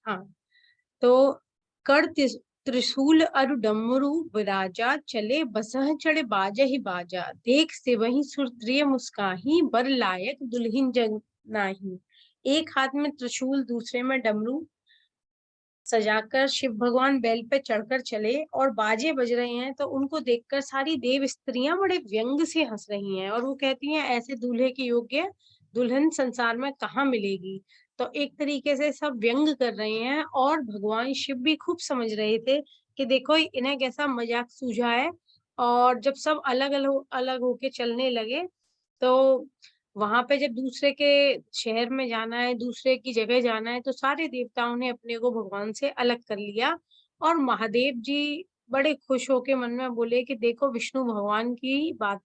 हाँ, तो कर त्रिशूल अरु डमरू विराजा, चले बसह चढ़े बाजहि बाजा, देख से वही सुरप्रिय मुस्काही, बर लायक दुल्हिन जग नाही। एक हाथ में त्रिशूल, दूसरे में डमरू सजाकर शिव भगवान बैल पे चढ़कर चले और बाजे बज रहे हैं, तो उनको देखकर सारी देव स्त्रियां बड़े व्यंग से हंस रही हैं और वो कहती हैं ऐसे दूल्हे के योग्य दुल्हन संसार में कहाँ मिलेगी। तो एक तरीके से सब व्यंग कर रहे हैं और भगवान शिव भी खूब समझ रहे थे कि देखो इन्हें कैसा मजाक सूझा है। और जब सब अलग अलग अलग होके चलने लगे, तो वहां पे जब दूसरे के शहर में जाना है, दूसरे की जगह जाना है, तो सारे देवताओं ने अपने को भगवान से अलग कर लिया। और महादेव जी बड़े खुश होके मन में बोले कि देखो विष्णु भगवान की बात,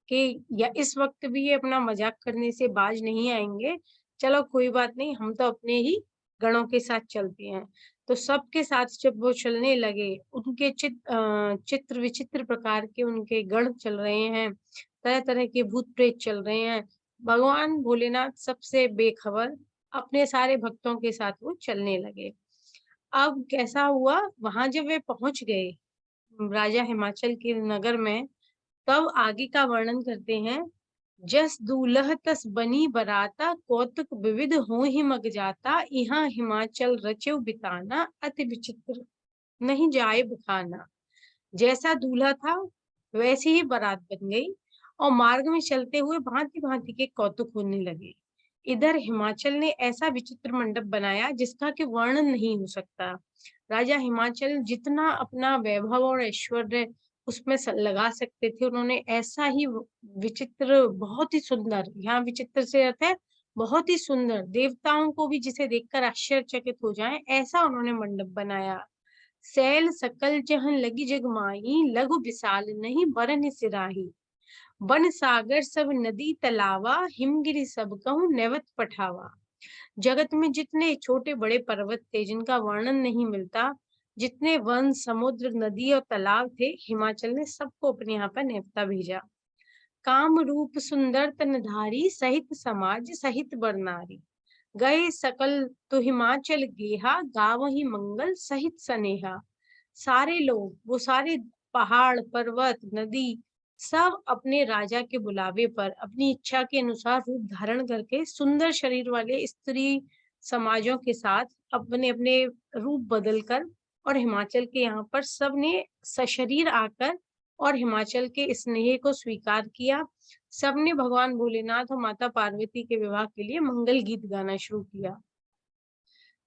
कि या इस वक्त भी ये अपना मजाक करने से बाज नहीं आएंगे। चलो कोई बात नहीं, हम तो अपने ही गणों के साथ चलते हैं। तो सबके साथ जब वो चलने लगे, उनके चित्र विचित्र प्रकार के उनके गण चल रहे हैं, तरह तरह के भूत प्रेत चल रहे हैं। भगवान भोलेनाथ सबसे बेखबर अपने सारे भक्तों के साथ वो चलने लगे। अब कैसा हुआ, वहां जब वे पहुंच गए राजा हिमाचल के नगर में, तब आगे का वर्णन करते हैं। जस दूल्ह तस बनी बराता, कौतुक विविध होहि मग जाता, यहाँ हिमाचल रचेउ बिताना, अति विचित्र नहीं जाए बखाना। जैसा दूल्हा था वैसी ही बारात बन गई और मार्ग में चलते हुए भांति भांति के कौतुक होने लगे। इधर हिमाचल ने ऐसा विचित्र मंडप बनाया जिसका कि वर्णन नहीं हो सकता। राजा हिमाचल जितना अपना वैभव और ऐश्वर्य उसमें लगा सकते थे, उन्होंने ऐसा ही विचित्र, बहुत ही सुंदर, यहाँ विचित्र से अर्थ है बहुत ही सुंदर, देवताओं को भी जिसे देखकर आश्चर्यचकित हो जाएं, ऐसा उन्होंने मंडप बनाया। सैल सकल जहन लगी जगमाई, लघु विशाल नहीं बरन सिराही। वन सागर सब नदी तलावा, हिमगिरि सब कहूँ नेवत पठावा। जगत में जितने छोटे बड़े पर्वत थे जिनका वर्णन नहीं मिलता, जितने वन समुद्र नदी और तालाब थे, हिमाचल ने सबको अपने यहाँ पर नेवता भेजा। काम रूप सुंदर तनधारी, सहित समाज सहित बरनारी। गए सकल तो हिमाचल गेहा, गावही मंगल सहित सनेहा। सारे लोग, वो सारे पहाड़ पर्वत नदी, सब अपने राजा के बुलावे पर अपनी इच्छा के अनुसार रूप धारण करके सुंदर शरीर वाले स्त्री समाजों के साथ अपने अपने रूप बदलकर और हिमाचल के यहाँ पर सब ने सशरीर आकर और हिमाचल के स्नेह को स्वीकार किया। सबने भगवान भोलेनाथ और माता पार्वती के विवाह के लिए मंगल गीत गाना शुरू किया।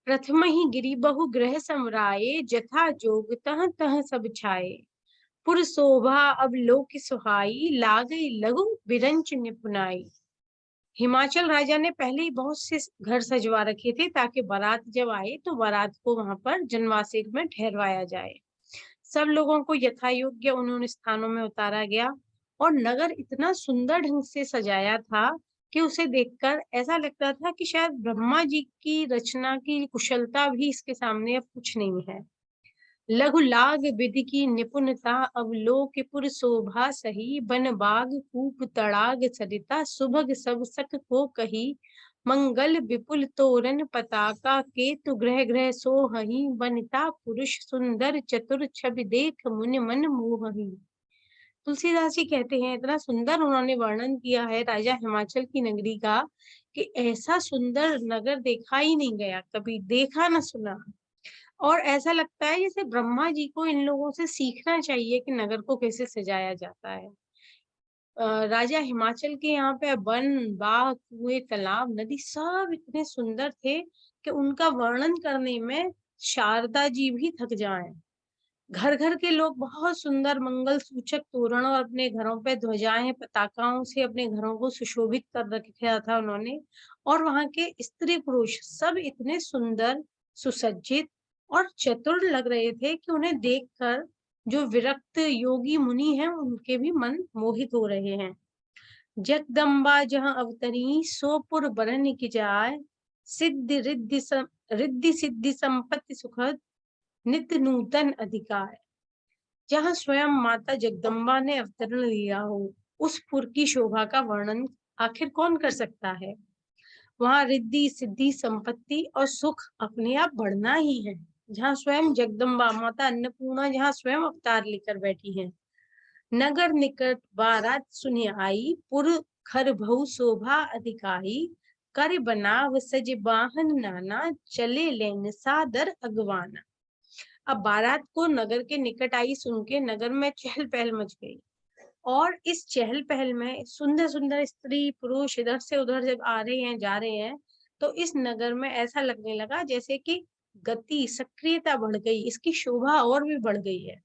प्रथम ही गिरी बहु ग्रह समराये, जथा जोग तह तह सब छाये। पुर शोभा अब लोक सुहाई, लागई लघु बिरंच निपुनाई। हिमाचल राजा ने पहले ही बहुत से घर सजवा रखे थे ताकि बारात जब आए तो बारात को वहां पर जनवासे में ठहरवाया जाए। सब लोगों को यथा योग्य उन्होंने स्थानों में उतारा गया और नगर इतना सुंदर ढंग से सजाया था कि उसे देखकर ऐसा लगता था कि शायद ब्रह्मा जी की रचना की कुशलता भी इसके सामने अब कुछ नहीं है। लघु लाग विधि की निपुणता, अवलोकपुर शोभा सही, बन बाग कूप तड़ाग सरिता, सुभग सब सक को कही। मंगल विपुल तोरण पताका, केतु ग्रह ग्रह सोहही, वनिता पुरुष सुंदर चतुर, छवि देख मुनि मन मोहही। तुलसीदास जी कहते हैं इतना सुंदर उन्होंने वर्णन किया है राजा हिमाचल की नगरी का, कि ऐसा सुंदर नगर देखा ही नहीं गया, कभी देखा न सुना। और ऐसा लगता है जैसे ब्रह्मा जी को इन लोगों से सीखना चाहिए कि नगर को कैसे सजाया जाता है। राजा हिमाचल के यहाँ पे वन बाग कुएं तालाब नदी सब इतने सुंदर थे कि उनका वर्णन करने में शारदा जी भी थक जाएं। घर घर के लोग बहुत सुंदर मंगल सूचक तोरण और अपने घरों पे ध्वजाएं पताकाओं से अपने घरों को सुशोभित कर रखा था उन्होंने। और वहां के स्त्री पुरुष सब इतने सुंदर सुसज्जित और चतुर लग रहे थे कि उन्हें देखकर जो विरक्त योगी मुनि हैं उनके भी मन मोहित हो रहे हैं। जगदम्बा जहाँ अवतरी, सोपुर बरन की जाय, सिद्धि रिद्धि सिद्धि संपत्ति सुखद, नित्य नूतन अधिकार। जहाँ स्वयं माता जगदम्बा ने अवतरण लिया हो, उस पुर की शोभा का वर्णन आखिर कौन कर सकता है। वहां रिद्धि सिद्धि संपत्ति और सुख अपने आप बढ़ना ही है। जहाँ स्वयं जगदम्बा माता अन्नपूर्णा जहाँ स्वयं अवतार लेकर बैठी है। नगर निकट बारात सुनि आई, पुर खर बहु शोभा अधिकाई, कर बनाव सज वाहन नाना, चले लेन सादर अगवाना। अब बारात को नगर के निकट आई सुन के नगर में चहल पहल मच गई, और इस चहल पहल में सुंदर सुंदर स्त्री पुरुष इधर से उधर जब आ रहे हैं जा रहे हैं, तो इस नगर में ऐसा लगने लगा जैसे कि गति सक्रियता बढ़ गई, इसकी शोभा और भी बढ़ गई है।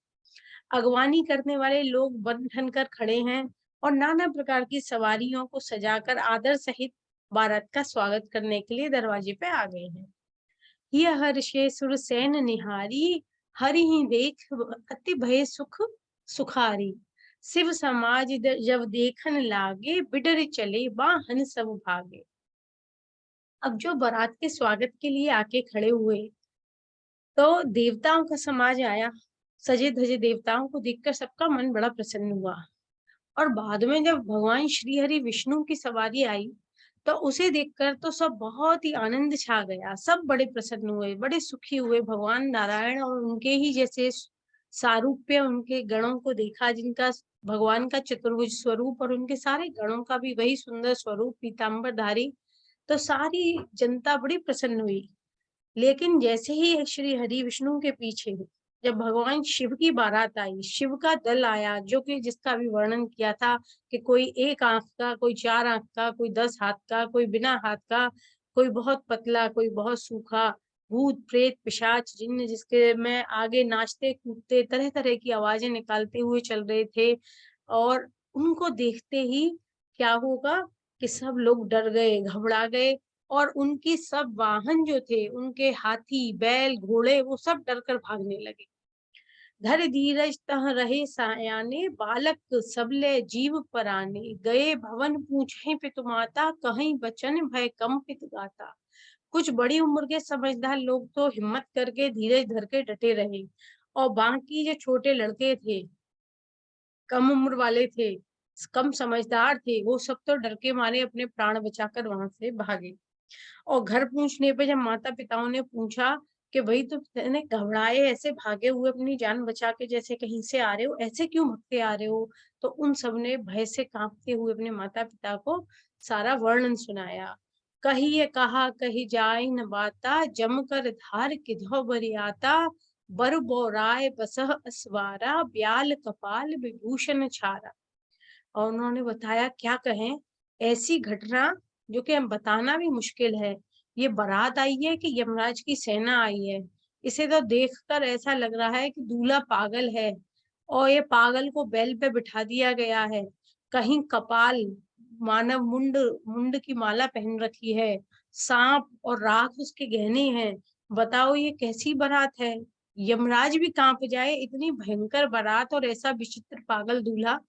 अगवानी करने वाले लोग बन ठन कर खड़े हैं और नाना प्रकार की सवारियों को सजाकर आदर सहित बारात का स्वागत करने के लिए दरवाजे पे आ गए हैं। यह हर्षे सुरसैन निहारी, हरि ही देख अति भय सुख सुखारी, शिव समाज जब देखन लागे, बिडर चले वाहन सब भागे। अब जो बारात के स्वागत के लिए आके खड़े हुए, तो देवताओं का समाज आया। सजे धजे देवताओं को देखकर सबका मन बड़ा प्रसन्न हुआ। और बाद में जब भगवान श्री हरि विष्णु की सवारी आई, तो उसे देखकर तो सब बहुत ही आनंद छा गया। सब बड़े प्रसन्न हुए, बड़े सुखी हुए। भगवान नारायण और उनके ही जैसे सारूप्य उनके गणों को देखा, जिनका भगवान का चतुर्भुज स्वरूप और उनके सारे गणों का भी वही सुंदर स्वरूप पीताम्बरधारी। तो सारी जनता बड़ी प्रसन्न हुई। लेकिन जैसे ही श्री हरि विष्णु के पीछे जब भगवान शिव की बारात आई, शिव का दल आया, जो कि जिसका अभी वर्णन किया था कि कोई 1 आंख का, कोई 4 आंख का, कोई 10 हाथ का, कोई बिना हाथ का, कोई बहुत पतला, कोई बहुत सूखा, भूत प्रेत पिशाच जिन्न जिसके में आगे नाचते कूदते तरह तरह की आवाजें निकालते हुए चल रहे थे। और उनको देखते ही क्या होगा कि सब लोग डर गए, घबरा गए, और उनकी सब वाहन जो थे, उनके हाथी बैल घोड़े, वो सब डर कर भागने लगे। धर धीरज तह रहे सायाने, बालक सबले जीव पराने, गए भवन पूछे पितु माता, कहीं बचन भय कंपित गाता। कुछ बड़ी उम्र के समझदार लोग तो हिम्मत करके धीरज धर के डटे रहे, और बाकी जो छोटे लड़के थे, कम उम्र वाले थे, कम समझदार थे, वो सब तो डर के मारे अपने प्राण बचाकर वहां से भागे। और घर पहुंचने पे जब माता पिताओं ने पूछा कि भाई तुम इतने घबराए ऐसे भागे हुए अपनी जान बचा के जैसे कहीं से आ रहे हो, ऐसे क्यों भगते आ रहे हो, तो उन सब ने भय से कांपते हुए अपने माता पिता को सारा वर्णन सुनाया। कहिए कहा कही जाय न बाता, जम कर धार किधो बरियाता, बर बोराय बसह असवारा, ब्याल कपाल विभूषण छारा। और उन्होंने बताया क्या कहें, ऐसी घटना जो कि हम बताना भी मुश्किल है। ये बारात आई है कि यमराज की सेना आई है। इसे तो देखकर ऐसा लग रहा है कि दूल्हा पागल है, और ये पागल को बैल पे बिठा दिया गया है। कहीं कपाल मानव मुंड मुंड की माला पहन रखी है, सांप और राख उसके गहने हैं। बताओ ये कैसी बारात है। यमराज भी कांप जाए, इतनी भयंकर बारात और ऐसा विचित्र पागल दूल्हा।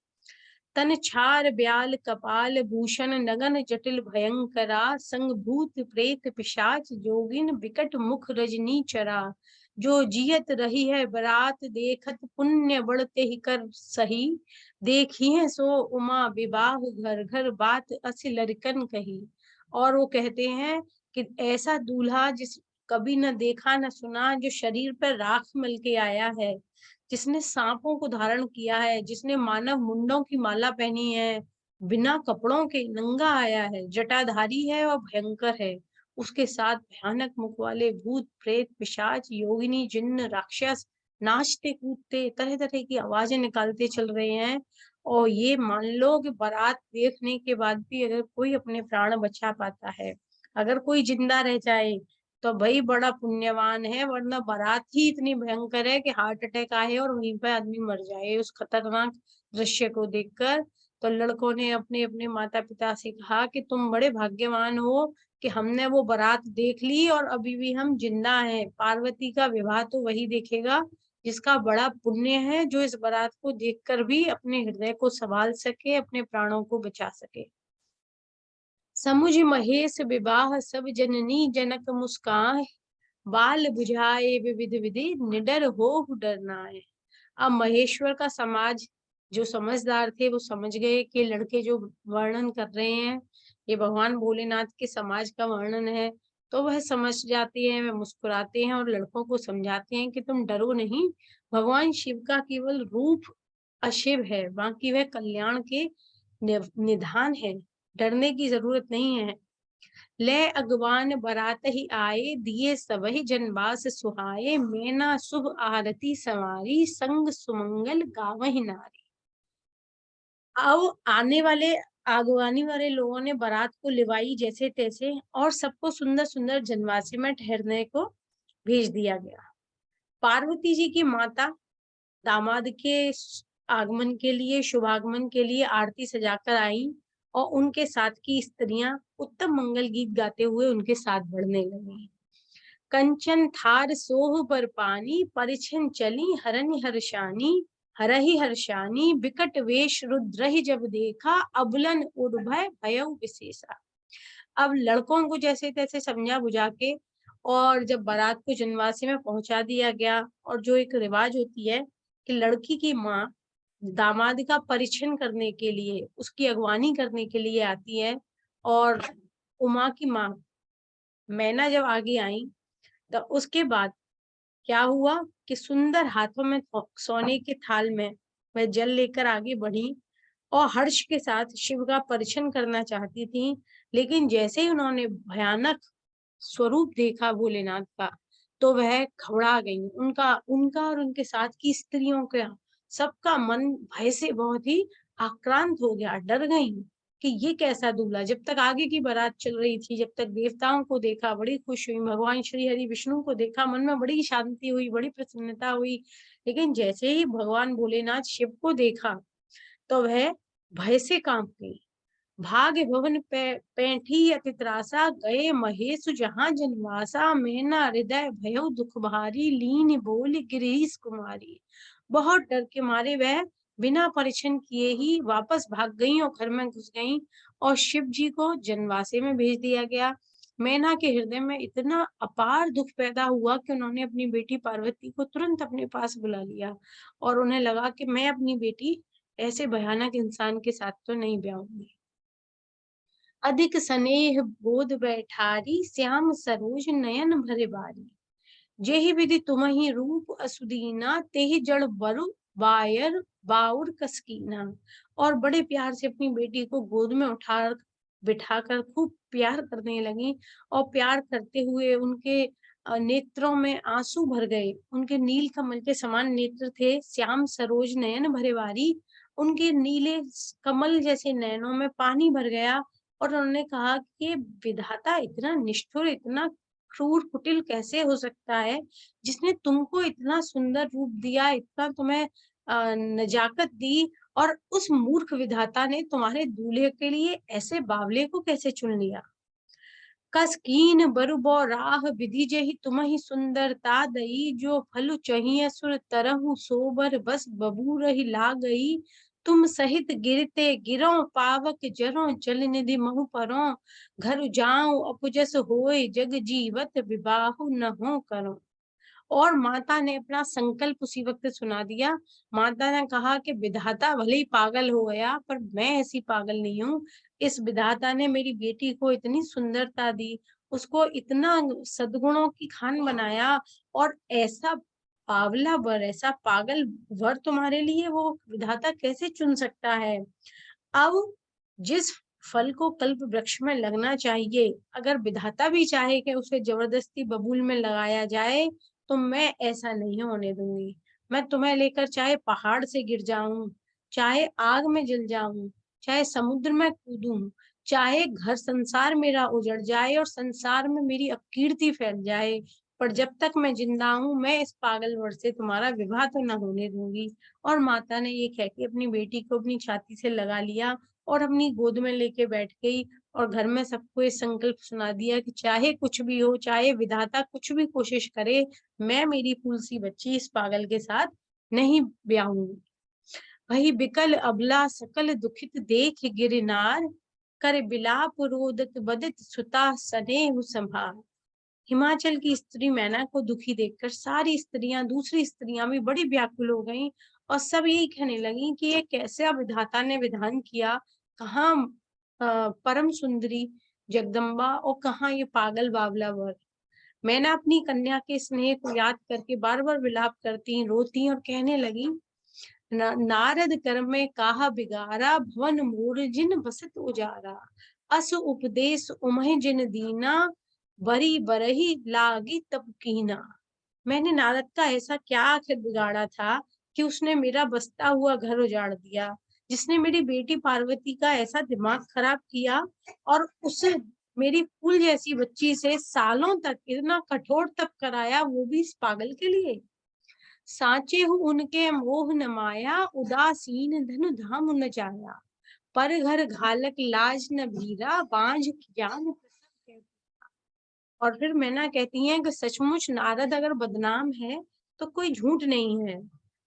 तन छार ब्याल कपाल भूषण, नगन जटिल भयंकरा, संग भूत प्रेत पिशाच जोगिन, विकट मुख रजनी चरा। जो जियत रही है बरात देखत, पुण्य बढ़ते ही कर सही, देखी है सो उमा विवाह घर घर, बात अस लड़कन कही। और वो कहते हैं कि ऐसा दूल्हा जिस कभी न देखा न सुना, जो शरीर पर राख मल के आया है, जिसने सांपों को धारण किया है, जिसने मानव मुंडों की माला पहनी है, बिना कपड़ों के नंगा आया है, जटाधारी है और भयंकर है। उसके साथ भयानक मुख वाले भूत प्रेत पिशाच योगिनी जिन्न राक्षस नाचते कूदते तरह तरह की आवाजें निकालते चल रहे हैं। और ये मान लो कि बारात देखने के बाद भी अगर कोई अपने प्राण बचा पाता है, अगर कोई जिंदा रह जाए, तो भाई बड़ा पुण्यवान है, वरना बारात ही इतनी भयंकर है कि हार्ट अटैक आए और वहीं पे आदमी मर जाए उस खतरनाक दृश्य को देखकर। तो लड़कों ने अपने अपने माता पिता से कहा कि तुम बड़े भाग्यवान हो कि हमने वो बारात देख ली और अभी भी हम जिंदा हैं। पार्वती का विवाह तो वही देखेगा जिसका बड़ा पुण्य है, जो इस बारात को देखकर भी अपने हृदय को संभाल सके, अपने प्राणों को बचा सके। समुझ महेश विवाह सब जननी, जनक मुस्कान बाल बुझाए विविध विधि, निडर हो डर नाय। अब महेश्वर का समाज जो समझदार थे वो समझ गए कि लड़के जो वर्णन कर रहे हैं ये भगवान भोलेनाथ के समाज का वर्णन है। तो वह समझ जाते हैं, वह मुस्कुराते हैं और लड़कों को समझाते हैं कि तुम डरो नहीं, भगवान शिव का केवल रूप अशिव है, बाकी वह कल्याण के निधान है, डरने की जरूरत नहीं है। ले अगवान बारात ही आए, दिए सबहि जनवास सुहाए, मैना शुभ आरती सवारी, संग सुमंगल गावहि नारी। अब आने वाले आगवानी वाले लोगों ने बारात को लिवाई जैसे तैसे, और सबको सुंदर सुंदर जनवासे में ठहरने को भेज दिया गया। पार्वती जी की माता दामाद के आगमन के लिए, शुभागमन के लिए आरती सजाकर आई, और उनके साथ की स्त्रियां उत्तम मंगल गीत गाते हुए उनके साथ बढ़ने लगी। कंचन थार सोह पर पानी, परिछन चली हरनि हर्षानी, हरहि हर्षानी, बिकट वेश रुद्रहि जब देखा, अबलन उर्भय भयउ विशेषा। अब लड़कों को जैसे तैसे समझा बुझा के, और जब बारात को जनवासी में पहुंचा दिया गया, और जो एक रिवाज होती है कि लड़की की माँ दामाद का परीक्षण करने के लिए, उसकी अगवानी करने के लिए आती है, और उमा की माँ मैना जब आगे आई, तो उसके बाद क्या हुआ कि सुंदर हाथों में सोने के थाल में वह जल लेकर आगे बढ़ी, और हर्ष के साथ शिव का परिछन करना चाहती थी। लेकिन जैसे ही उन्होंने भयानक स्वरूप देखा भोलेनाथ का, तो वह घबरा गई। उनका उनका और उनके साथ की स्त्रियों का, सबका मन भय से बहुत ही आक्रांत हो गया, डर गई कि ये कैसा दूल्हा। जब तक आगे की बारात चल रही थी, जब तक देवताओं को देखा बड़ी खुश हुई, भगवान श्री हरि विष्णु को देखा मन में बड़ी शांति हुई, बड़ी प्रसन्नता हुई। लेकिन जैसे ही भगवान भोलेनाथ शिव को देखा, तो वह भय से कांप गई। भाग भवन पैठी अति त्रासा, गए महेश जहाँ जनवासा, मैना हृदय भयो दुख भारी, लीन बोल गिरीश कुमारी। बहुत डर के मारे वह बिना परिछन किए ही वापस भाग गई और घर में घुस गई, और शिव जी को जनवासे में भेज दिया गया। मैना के हृदय में इतना अपार दुख पैदा हुआ कि उन्होंने अपनी बेटी पार्वती को तुरंत अपने पास बुला लिया, और उन्हें लगा कि मैं अपनी बेटी ऐसे भयानक इंसान के साथ तो नहीं ब्याहूंगी। अधिक स्नेह बोध बैठारी, श्याम सरोज नयन भरे बारी, जेहि विधि तुम्हि रूप असुदीना, तेहि जड़ बरु बायर बाउर कसकीना। और बड़े प्यार से अपनी बेटी को गोद में उठा बिठाकर खूब प्यार करने लगी, और प्यार करते हुए उनके नेत्रों में आंसू भर गए। उनके नील कमल के समान नेत्र थे, श्याम सरोज नयन भरे बारी, उनके नीले कमल जैसे नयनों में पानी भर गया। और उन्होंने कहा कि ये विधाता इतना निष्ठुर, इतना क्रूर कुटिल कैसे हो सकता है, जिसने तुमको इतना सुंदर रूप दिया, इतना तुम्हें नजाकत दी, और उस मूर्ख विधाता ने तुम्हारे दूल्हे के लिए ऐसे बावले को कैसे चुन लिया। कस कीन बरु बौ राह, विधि जेहि तुम्हि सुंदरता दई, जो फलु चाहिए सुर तरहु सोबर, बस बबूरहि ला गई। तुम सहित गिरते गिरो, पावक जरो जल निधि महु परो, घर जाऊं अपुजस होय, जग जीवत विबाहु न हो करो। और माता ने अपना संकल्प उसी वक्त सुना दिया। माता ने कहा कि विधाता भले ही पागल हो गया, पर मैं ऐसी पागल नहीं हूँ। इस विधाता ने मेरी बेटी को इतनी सुंदरता दी, उसको इतना सद्गुणों की खान बनाया, और ऐसा बावला वर, ऐसा पागल वर तुम्हारे लिए वो विधाता कैसे चुन सकता है। अब जिस फल को कल्प वृक्ष में लगना चाहिए, अगर विधाता भी चाहे कि उसे जबरदस्ती बबूल में लगाया जाए, तो मैं ऐसा नहीं होने दूंगी। मैं तुम्हें लेकर चाहे पहाड़ से गिर जाऊं, चाहे आग में जल जाऊं, चाहे समुद्र में कूदूं, चाहे घर संसार मेरा उजड़ जाए और संसार में मेरी अपकीर्ति फैल जाए, पर जब तक मैं जिंदा हूं, मैं इस पागल वर से तुम्हारा विवाह तो न होने दूंगी। और माता ने ये कह के अपनी बेटी को अपनी छाती से लगा लिया, और अपनी गोद में लेके बैठ गई, और घर में सबको ये संकल्प सुना दिया कि चाहे कुछ भी हो, चाहे विधाता कुछ भी कोशिश करे, मैं मेरी फूल सी बच्ची इस पागल के साथ नहीं ब्याहूंगी। वही बिकल अबला सकल दुखित देख गिरनार, कर बिलाप रोदत बदित सुता स्नेह संभार। हिमाचल की स्त्री मैना को दुखी देखकर सारी स्त्रियां, दूसरी स्त्रियां भी बड़ी व्याकुल हो गईं, और सब यही कहने लगी कि ये कैसे विधाता ने विधान किया, कहाँ परम सुंदरी जगदम्बा और कहाँ ये पागल बावला वर। मैं ना अपनी कन्या के स्नेह को याद करके बार बार विलाप करती, रोती और कहने लगी, नारद कर में काहा बिगारा, भवन मोर जिन बसत उजारा। अस उपदेश उमहि जिन दीना, बरी बरही लागी तब कीना। मैंने नारद का ऐसा क्या आखिर बिगाड़ा था कि उसने मेरा बसता हुआ घर उजाड़ दिया, जिसने मेरी बेटी पार्वती का ऐसा दिमाग खराब किया और उस मेरी फूल जैसी बच्ची से सालों तक इतना कठोर तप कराया, वो भी इस पागल के लिए। साचे हूँ उनके मोह न माया, उदासीन धन धाम न जाया। पर घर घालक लाज न भीरा, बांझ ज्ञान प्रसव कहती। और फिर मैना कहती हैं कि सचमुच नारद अगर बदनाम है तो कोई झूठ नहीं है।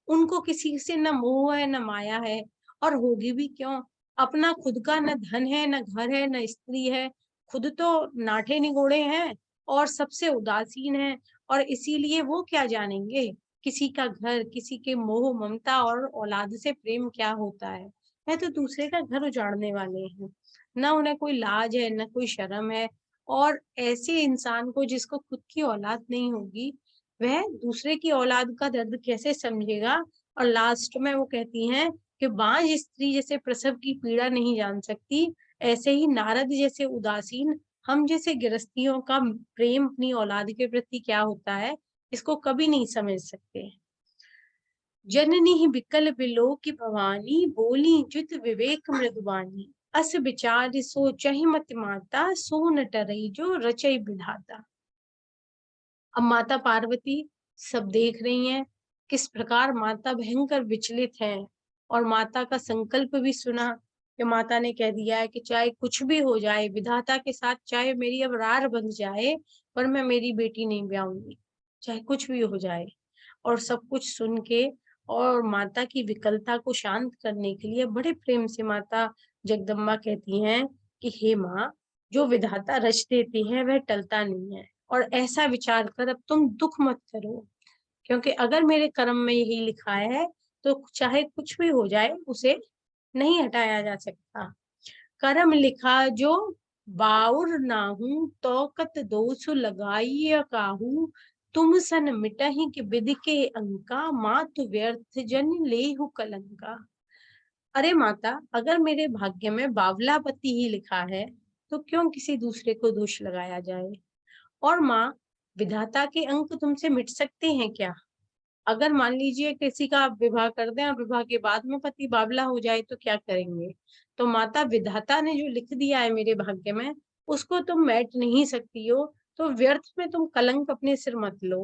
उनको किसी से न मोह है न माया है, और होगी भी क्यों। अपना खुद का न धन है न घर है न स्त्री है, खुद तो नाठे निगोड़े हैं और सबसे उदासीन है। और इसीलिए वो क्या जानेंगे किसी का घर, किसी के मोह ममता और औलाद से प्रेम क्या होता है। मैं तो दूसरे का घर उजाड़ने वाले हैं, न उन्हें कोई लाज है न कोई शर्म है। और ऐसे इंसान को जिसको खुद की औलाद नहीं होगी, वह दूसरे की औलाद का दर्द कैसे समझेगा। और लास्ट में वो कहती हैं कि बांझ स्त्री जैसे प्रसव की पीड़ा नहीं जान सकती, ऐसे ही नारद जैसे उदासीन, हम जैसे गृहस्थियों का प्रेम अपनी औलाद के प्रति क्या होता है, इसको कभी नहीं समझ सकते। जननी ही बिकल बिलो की भवानी, बोली जुत विवेक मृदुबानी। अस विचार सो चहि मत माता, सो न टरई जो रचई विधाता। अब माता पार्वती सब देख रही हैं किस प्रकार माता भयंकर विचलित है, और माता का संकल्प भी सुना कि माता ने कह दिया है कि चाहे कुछ भी हो जाए, विधाता के साथ चाहे मेरी अब रार बन जाए, पर मैं मेरी बेटी नहीं ब्याऊंगी, चाहे कुछ भी हो जाए। और सब कुछ सुन के और माता की विकलता को शांत करने के लिए बड़े प्रेम से माता जगदम्बा कहती हैं कि हे माँ, जो विधाता रच देते हैं वह टलता नहीं है, और ऐसा विचार कर अब तुम दुख मत करो, क्योंकि अगर मेरे कर्म में यही लिखा है तो चाहे कुछ भी हो जाए उसे नहीं हटाया जा सकता। कर्म लिखा जो बाउर नाहू, तो कत दोष लगाइय काहू। तुम सन मिटहि कि विधि के अंका, मातु व्यर्थ जन लेहु कलंका। अरे माता, अगर मेरे भाग्य में बावला पति ही लिखा है तो क्यों किसी दूसरे को दोष लगाया जाए। और माँ, विधाता के अंक तुमसे मिट सकते हैं क्या। अगर मान लीजिए किसी का आप विवाह कर दें और विवाह के बाद में पति बावला हो जाए तो क्या करेंगे। तो माता, विधाता ने जो लिख दिया है मेरे भाग्य में, उसको तुम मैट नहीं सकती हो, तो व्यर्थ में तुम कलंक अपने सिर मत लो।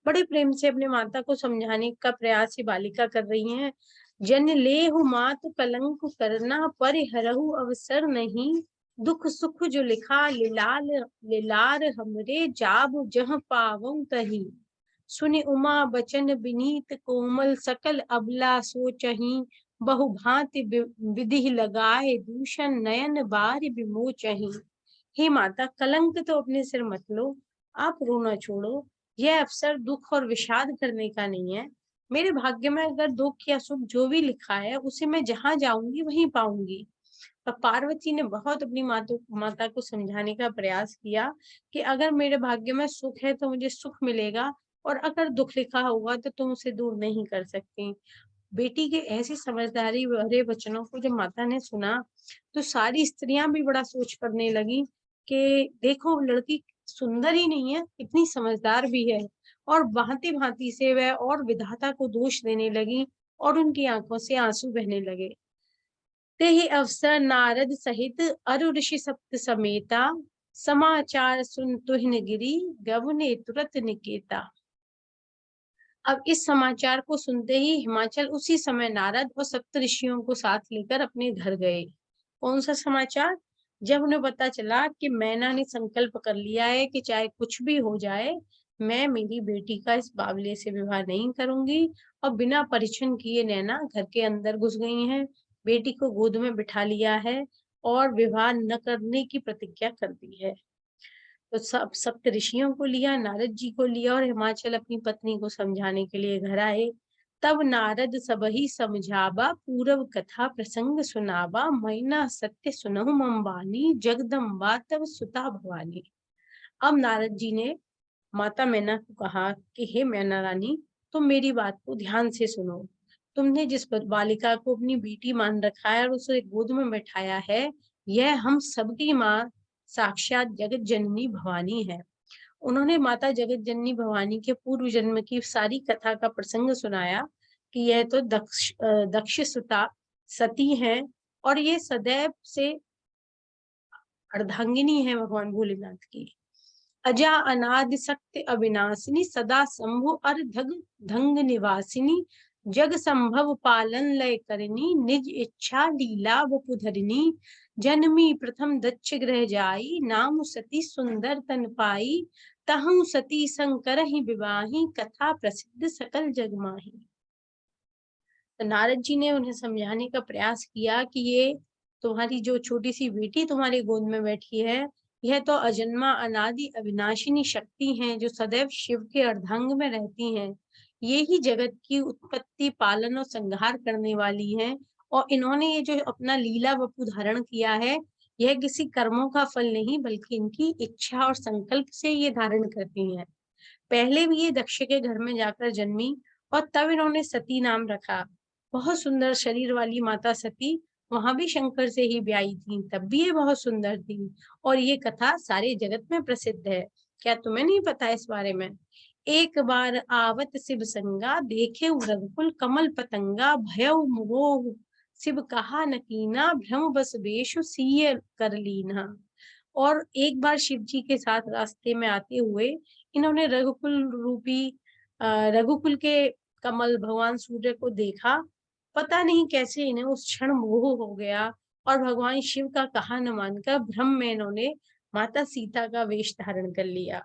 बड़े प्रेम से अपने माता को समझाने का प्रयास ये बालिका कर रही हैं। जन लेहु मात कलंक करना, परिहरहु अवसर नहीं। दुख सुख जो लिखा लिलाल लिलार हमरे, जाब जह पावं तही। सुनि उमा बचन विनीत कोमल, सकल अबला सोचहि। बहु भांति विधि लगाए, दूषण नयन बार विमोचहि। हे माता, कलंक तो अपने सिर मत लो, आप रोना छोड़ो। यह अवसर दुख और विषाद करने का नहीं है। मेरे भाग्य में अगर दुख या सुख जो भी लिखा है उसे मैं जहां जाऊंगी वहीं पाऊंगी। तब पार्वती ने बहुत अपनी माता को समझाने का प्रयास किया कि अगर मेरे भाग्य में सुख है तो मुझे सुख मिलेगा, और अगर दुख लिखा होगा तो तुम उसे दूर नहीं कर सकती। बेटी के ऐसी समझदारी भरे वचनों को जब माता ने सुना तो सारी स्त्रियां भी बड़ा सोच करने लगी कि देखो, लड़की सुंदर ही नहीं है, इतनी समझदार भी है। और भांति भांति से वह और विधाता को दोष देने लगी, और उनकी आंखों से आंसू बहने लगे। ते ही अवसर नारद सहित अरु ऋषि सप्त समेता, समाचार सुन तुहिन गिरी, गवने तुरत निकेता। अब इस समाचार को सुनते ही हिमाचल उसी समय नारद और सप्त ऋषियों को साथ लेकर अपने घर गए। कौन सा समाचार। जब उन्हें पता चला कि मैना ने संकल्प कर लिया है कि चाहे कुछ भी हो जाए, मैं मेरी बेटी का इस बावले से विवाह नहीं करूंगी, और बिना परिछन किए नैना घर के अंदर घुस गई हैं, बेटी को गोद में बिठा लिया है और विवाह न करने की प्रतिज्ञा कर दी है। तो सब सप्त ऋषियों को लिया, नारद जी को लिया, और हिमाचल अपनी पत्नी को समझाने के लिए घर आए। तब नारद सबहि समझाबा, पूरव कथा प्रसंग सुनाबा, मैना सत्य सुनहु मम बानी, जगदम्बा तब सुता भवानी। अब नारद जी ने माता मैना को कहा कि हे मैना रानी, तुम मेरी बात को ध्यान से सुनो। तुमने जिस बालिका को अपनी बेटी मान रखा है और उसे गोद में बैठाया है, यह हम सबकी माँ साक्षात जगत जननी भवानी है। उन्होंने माता जगत जननी भवानी के पूर्व जन्म की सारी कथा का प्रसंग सुनाया कि यह तो दक्ष सुता सती है और ये सदैव से अर्धांगिनी है भगवान भोलेनाथ की। अजा अनादि शक्ति अविनाशिनी, सदा शंभु अर्धग धंग निवासिनी, जग संभव पालन लय करनी, निज इच्छा लीला वपुधरिणी, जन्मी प्रथम दक्ष गृह जाई, नाम सती सुंदर तन पाई, तहु सती शंकर ही विवाही, कथा प्रसिद्ध सकल जग माही। तो नारद जी ने उन्हें समझाने का प्रयास किया कि ये तुम्हारी जो छोटी सी बेटी तुम्हारी गोद में बैठी है, यह तो अजन्मा अनादि अविनाशिनी शक्ति हैं जो सदैव शिव के अर्धांग में रहती हैं। ये ही जगत की उत्पत्ति, पालन और संहार करने वाली हैं। और इन्होंने ये जो अपना लीला वपु धारण किया है, यह किसी कर्मों का फल नहीं बल्कि इनकी इच्छा और संकल्प से ये धारण करती हैं। पहले भी ये दक्ष के घर में जाकर जन्मी और तब इन्होंने सती नाम रखा। बहुत सुंदर शरीर वाली माता सती वहां भी शंकर से ही ब्याही थी, तब भी ये बहुत सुंदर थी और ये कथा सारे जगत में प्रसिद्ध है। क्या तुम्हें नहीं पता इस बारे में? एक बार आवत शिव संगा, देखे रघुकुल कमल पतंगा, भयउ मोह शिव कहा न कीना, भ्रम बस बेशु सिय कर लीना। और एक बार शिव जी के साथ रास्ते में आते हुए इन्होंने रघुकुल के कमल भगवान सूर्य को देखा। पता नहीं कैसे इन्हें उस क्षण मोह हो गया और भगवान शिव का कहा न मानकर भ्रम में इन्होंने माता सीता का वेश धारण कर लिया।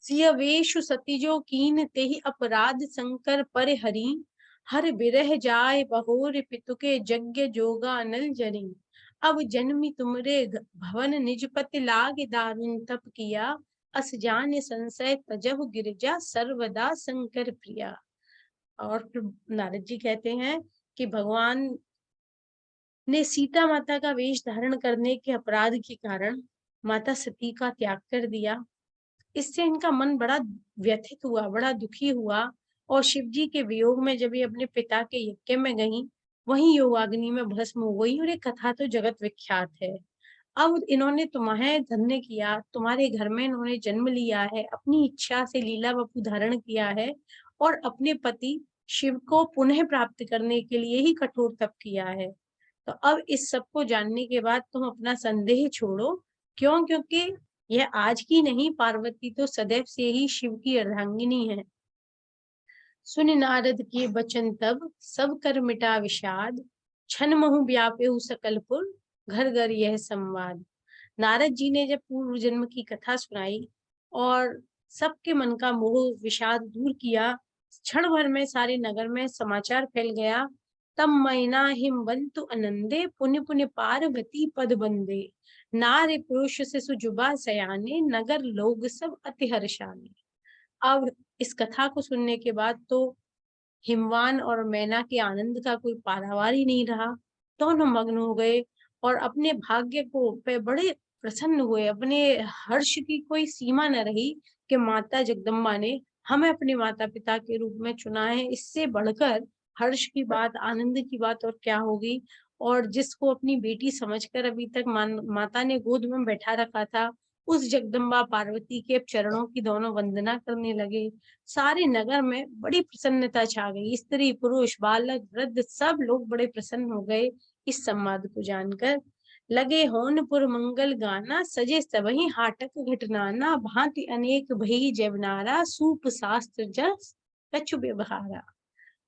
सिय वेशु सतीजो कीन ते ही अपराध शंकर पर हरि, हर बिरह जाय बहोर पितु के यज्ञ जोगा अनल जरी। अब जन्मी तुमरे भवन निज पति लाग, दारुण तप किया, अस जान संशय तजहु गिरिजा, सर्वदा शंकर प्रिया। और फिर नारद जी कहते हैं कि भगवान ने सीता माता का वेश धारण करने के अपराध के कारण माता सती का त्याग कर दिया। इससे इनका मन बड़ा व्यथित हुआ, बड़ा दुखी हुआ और शिव जी के वियोग में जब ये अपने पिता के यज्ञ में गई, वहीं योगाग्नि में भस्म हो गई। और ये कथा तो जगत विख्यात है। अब इन्होंने तुम्हें धन्य किया, तुम्हारे घर में इन्होंने जन्म लिया है, अपनी इच्छा से लीला वपु धारण किया है और अपने पति शिव को पुनः प्राप्त करने के लिए ही कठोर तप किया है। तो अब इस सब को जानने के बाद तुम अपना संदेह छोड़ो। क्यों? क्योंकि यह आज की नहीं, पार्वती तो सदैव से ही शिव की अर्धांगिनी है। सुन नारद के बचन तब, सब कर मिटा विषाद, छन महु व्यापेहु सकलपुर, घर घर यह संवाद। नारद जी ने जब पूर्व जन्म की कथा सुनाई और सबके मन का मोह विषाद दूर किया, क्षण भर में सारे नगर में समाचार फैल गया। तब मैना हिमवंतु अनंदे, पुण्य पुण्य पार्वती पद बंदे, नारी पुरुष से सुजुबा सयाने, नगर लोग सब अति हर्षाने। अब इस कथा को सुनने के बाद तो हिमवान और मैना के आनंद का कोई पारावार ही नहीं रहा। दोनों मग्न हो गए और अपने भाग्य को पे बड़े प्रसन्न हुए। अपने हर्ष की कोई सीमा न रही कि माता जगदम्बा ने हमें अपने माता पिता के रूप में चुना है। इससे बढ़कर हर्ष की बात, आनंद की बात और क्या होगी। और जिसको अपनी बेटी समझकर अभी तक माता ने गोद में बैठा रखा था, उस जगदम्बा पार्वती के चरणों की दोनों वंदना करने लगे। सारे नगर में बड़ी प्रसन्नता छा गई। स्त्री पुरुष बालक वृद्ध सब लोग बड़े प्रसन्न हो गए इस संवाद को जानकर। लगे होनपुर मंगल गाना, सजे सबहि हाटक घटनाना, भांति अनेक भई जयनारा, सूप शास्त्र जस कछु व्यवहारा।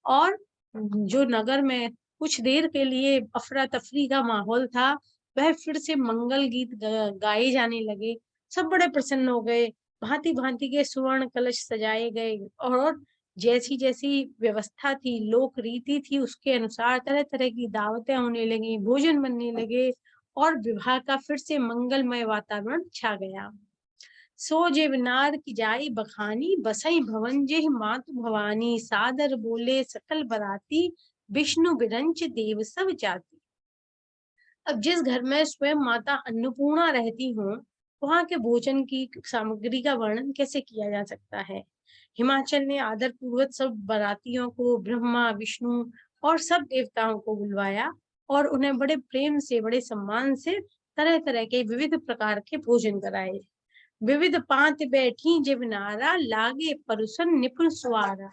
और जो नगर में कुछ देर के लिए अफरा तफरी का माहौल था, वह फिर से मंगल गीत गाए जाने लगे। सब बड़े प्रसन्न हो गए। भांति भांति के सुवर्ण कलश सजाए गए और जैसी जैसी व्यवस्था थी, लोक रीति थी, उसके अनुसार तरह तरह की दावतें होने लगी, भोजन बनने लगे और विवाह का फिर से मंगलमय वातावरण छा गया। सो जेवनार की जाई बखानी, बसई भवन जेह मातु भवानी, सादर बोले सकल बराती, विष्णु बिरंच देव सब जाति। अब जिस घर में स्वयं माता अन्नपूर्णा रहती हों, वहां के भोजन की सामग्री का वर्णन कैसे किया जा सकता है। हिमाचल ने आदर पूर्वक सब बारातियों को, ब्रह्मा विष्णु और सब देवताओं को बुलवाया और उन्हें बड़े प्रेम से, बड़े सम्मान से तरह तरह के विविध प्रकार के भोजन कराए। विविध पांत बैठी जिब नारा, लागे परुसन निपुण सुआरा,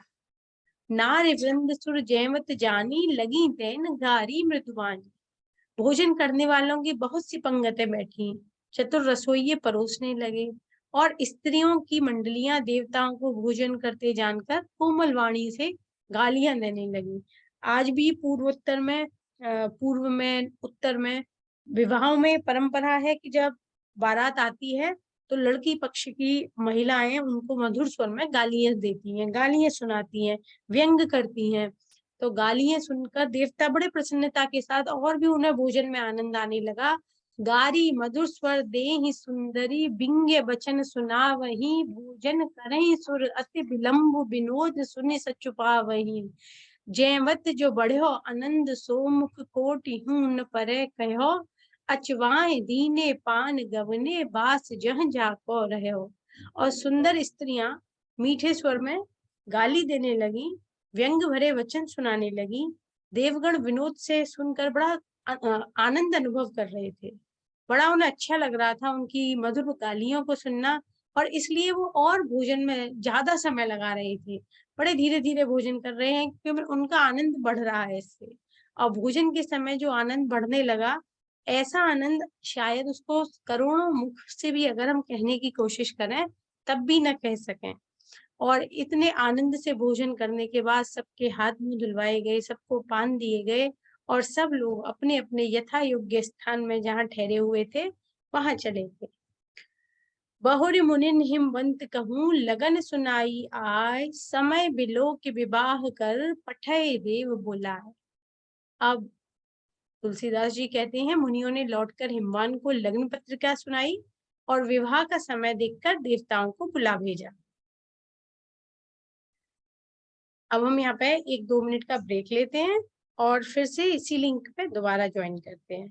नार वृंद सुर जयमत जानी, लगी तैन गारी मृदुवानी। भोजन करने वालों की बहुत सी पंगतें बैठी, चतुर रसोइये परोसने लगे और स्त्रियों की मंडलियां देवताओं को भोजन करते जानकर कोमल वाणी से गालियां देने लगी। आज भी पूर्व में, उत्तर में विवाहों में परंपरा है कि जब बारात आती है तो लड़की पक्ष की महिलाएं उनको मधुर स्वर में गालियां देती हैं, गालियां सुनाती हैं, व्यंग करती हैं। तो गालियां सुनकर देवता बड़े प्रसन्नता के साथ और भी उन्हें भोजन में आनंद आने लगा। गारी मधुर स्वर देहि सुंदरी, बिंगे बचन सुनावही, भोजन करहि सुर अति विलंब, विनोद सुनि सचुपावही। जयवत जो बढ़ो आनंद, सो मुख कोटि हूं न परे कहो, अचवाए दीने पान गवने, बास जह जाको रहो। और सुंदर स्त्रियां मीठे स्वर में गाली देने लगी, व्यंग भरे वचन सुनाने लगी। देवगण विनोद से सुनकर बड़ा आनंद अनुभव कर रहे थे, बड़ा उन्हें अच्छा लग रहा था उनकी मधुर गालियों को सुनना, और इसलिए वो और भोजन में ज्यादा समय लगा रहे थे। बड़े धीरे धीरे भोजन कर रहे हैं क्योंकि उनका आनंद बढ़ रहा है इससे। और भोजन के समय जो आनंद बढ़ने लगा, ऐसा आनंद शायद उसको करोड़ों मुख से भी अगर हम कहने की कोशिश करें तब भी न कह सकें। और इतने आनंद से भोजन करने के बाद सबके हाथ मुंह धुलवाए गए, सबको पान दिए गए और सब लोग अपने अपने यथा योग्य स्थान में जहाँ ठहरे हुए थे वहां चले गए। बहुरी मुनिन हिमवंत कहूँ, लगन सुनाई आय, समय बिलो के विवाह कर, पठय देव बुलाए। अब तुलसीदास जी कहते हैं, मुनियों ने लौटकर हिमवान को लग्न पत्रिका सुनाई और विवाह का समय देखकर देवताओं को बुला भेजा। अब हम यहाँ पे 1-2 मिनट का ब्रेक लेते हैं और फिर से इसी लिंक पे दोबारा ज्वाइन करते हैं।